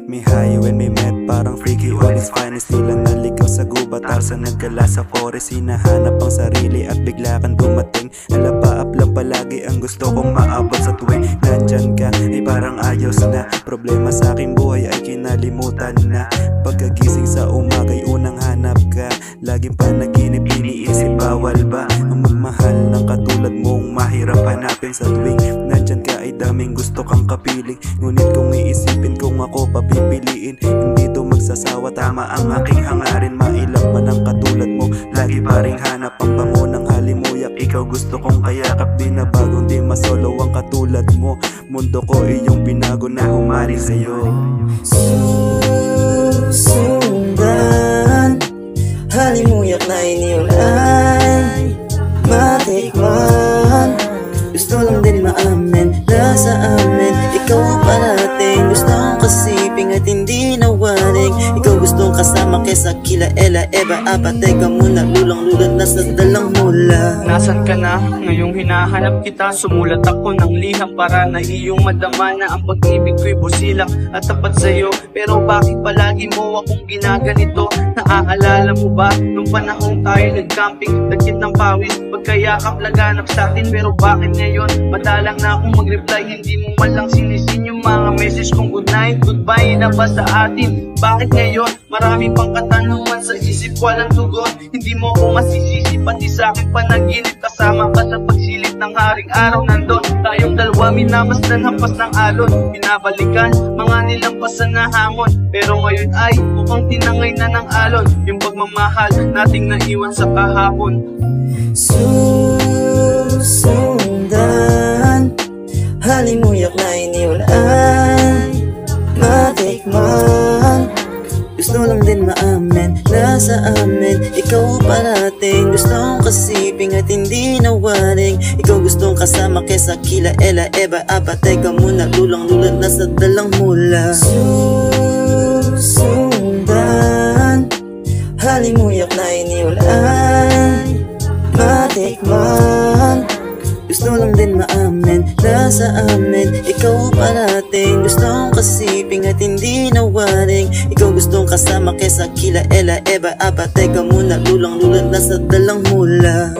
me high when we met, parang freaky all is finest. Tila naligaw sa gubat, sa nagkala sa forest. Hinahanap ang sarili at bigla kang dumating. Alapaap lang palagi ang gusto kong maabot sa tuwing nandyan ka. Ay parang ayos na, problema sa aking buhay ay kinalimutan na. Pagkagising sa umaga'y unang hanap ka. Laging panaginip, iniisip bawal ba ang magmahal ng katulad mong mahirap hanapin. Sa tuwing nandyan ka ay daming gusto kang kapiling. Ngunit kung iisipin kung ako papipiliin, hindi to magsasawa, tama ang aking hangarin. Mailap man ang katulad mo, lagi pa ring hanap ang bango ng halimuyak. Ikaw gusto kong kayakap, di na bagong di masolo ang katulad mo. Mundo ko iyong binago na humari sa'yo. Susundan, halimuyak na iniulay, matikman. Gusto lang din maamin na sa amin ikaw parating. Gusto kong kasiping at hindi nawaring. Ikaw gustong kasama kesa kila Ella, Eva, Apa. Teka muna, lulang-lulan na sa dalang mula. Nasaan ka na? Ngayong hinahanap kita. Sumulat ako ng liham para na iyong madama na ang pag-ibig ko'y busilak at tapat sa'yo. Pero bakit palagi mo akong ginaganito? Naaalala mo ba nung panahong tayo nag-camping, dagkit ng pawis, pagkayakap laganap sa'tin? Pero bakit ngayon madalang na akong mag-reply? Hindi mo man lang sinisin yung mga message kong good night, goodbye na ba sa atin? Bakit ngayon marami pang katanungan sa isip, walang tugon? Hindi mo ako masisisi, pati sa aking panaginip. Kasama ka sa pagsilip ng haring araw. Nandun tayong dalawa, minamasdan hampas ng alon. Binabalikan mga nilampasan na hamon. Pero ngayon ay mukhang tinangay na ng alon yung pagmamahal nating naiwan sa kahapon. Susundan, halimuyak na iniulay, matikman. Gusto lang din maamin na sa amin ikaw parating. Gusto kong kasiping at hindi nawaring. Ikaw gustong kasama kesa kila Ella, Eva, Apa. Teka muna, lulang-lulan na sa dalang mula. Susundan, halimuyak na iniulay, matikman. Gusto lang din maamin na sa amin ikaw parating. Gusto kong kasiping at hindi nawaring. Ikaw gustong kasama kesa kila Ella, Eva, Apa. Teka muna, lulang-lulan na sa dalang mula.